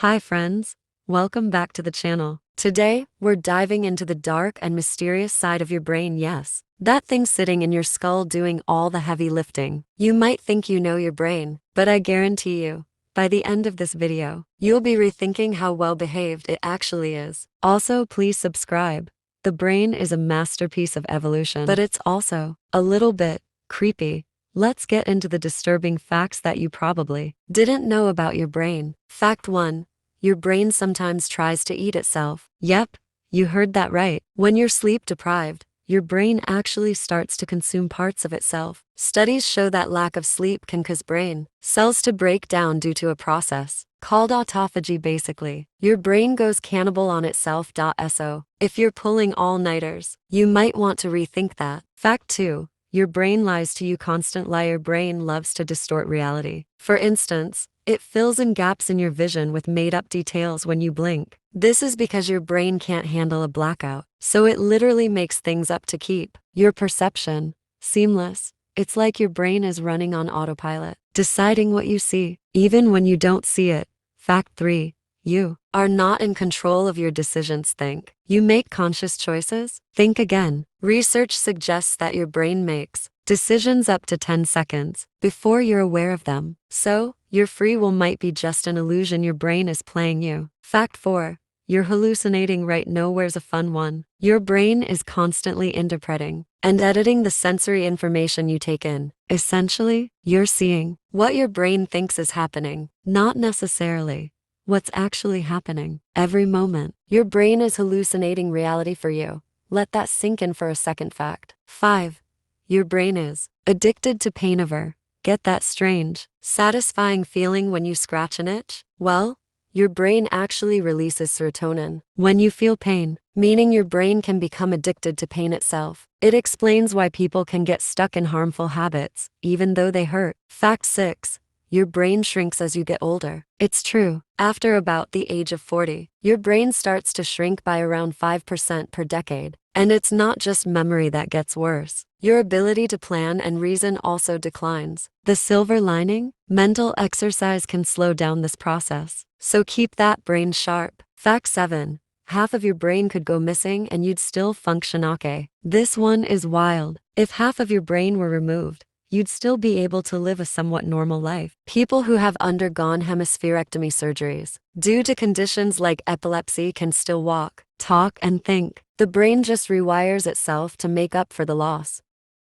Hi friends, welcome back to the channel. Today, we're diving into the dark and mysterious side of your brain. Yes, that thing sitting in your skull doing all the heavy lifting. You might think you know your brain, but I guarantee you, by the end of this video, you'll be rethinking how well behaved it actually is. Also, please subscribe. The brain is a masterpiece of evolution, but it's also a little bit creepy. Let's get into the disturbing facts that you probably didn't know about your brain. Fact 1. Your brain sometimes tries to eat itself. Yep, you heard that right. When you're sleep deprived, your brain actually starts to consume parts of itself. Studies show that lack of sleep can cause brain cells to break down due to a process called autophagy. Basically, your brain goes cannibal on itself. So, if you're pulling all-nighters, you might want to rethink that. Fact 2. Your brain lies to you constantly. Your brain loves to distort reality. For instance, it fills in gaps in your vision with made-up details when you blink. This is because your brain can't handle a blackout, so it literally makes things up to keep your perception seamless. It's like your brain is running on autopilot, deciding what you see, even when you don't see it. Fact 3. You are not in control of your decisions. Think you make conscious choices? Think again. Research suggests that your brain makes decisions up to 10 seconds before you're aware of them. So, your free will might be just an illusion your brain is playing you. Fact 4. You're hallucinating. Right now, where's a fun one? Your brain is constantly interpreting and editing the sensory information you take in. Essentially, you're seeing what your brain thinks is happening, not necessarily what's actually happening. Every moment, your brain is hallucinating reality for you. Let that sink in for a second. Fact 5. Your brain is addicted to pain. Ever get that strange, satisfying feeling when you scratch an itch? Well, your brain actually releases serotonin when you feel pain, meaning your brain can become addicted to pain itself. It explains why people can get stuck in harmful habits, even though they hurt. Fact 6. Your brain shrinks as you get older. It's true. After about the age of 40, your brain starts to shrink by around 5% per decade. And it's not just memory that gets worse. Your ability to plan and reason also declines. The silver lining? Mental exercise can slow down this process. So keep that brain sharp. Fact 7. Half of your brain could go missing and you'd still function okay. This one is wild. If half of your brain were removed, you'd still be able to live a somewhat normal life. People who have undergone hemispherectomy surgeries due to conditions like epilepsy can still walk, talk, and think. The brain just rewires itself to make up for the loss.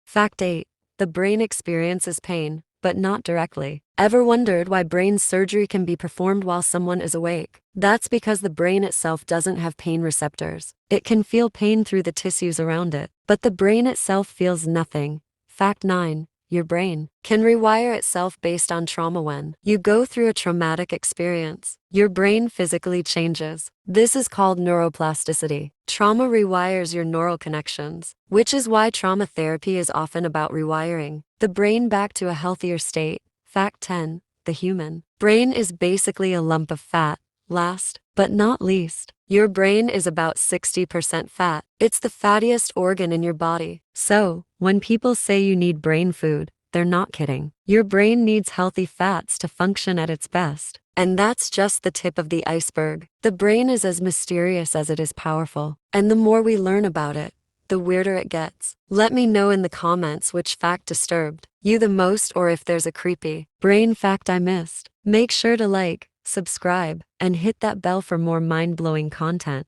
Fact 8. The brain experiences pain, but not directly. Ever wondered why brain surgery can be performed while someone is awake? That's because the brain itself doesn't have pain receptors. It can feel pain through the tissues around it, but the brain itself feels nothing. Fact 9. Your brain can rewire itself based on trauma. When you go through a traumatic experience, your brain physically changes. This is called neuroplasticity. Trauma rewires your neural connections, which is why trauma therapy is often about rewiring the brain back to a healthier state. Fact 10. The human brain is basically a lump of fat. Last, but not least, your brain is about 60% fat. It's the fattiest organ in your body. So, when people say you need brain food, they're not kidding. Your brain needs healthy fats to function at its best. And that's just the tip of the iceberg. The brain is as mysterious as it is powerful. And the more we learn about it, the weirder it gets. Let me know in the comments which fact disturbed you the most, or if there's a creepy brain fact I missed. Make sure to like, subscribe, and hit that bell for more mind-blowing content.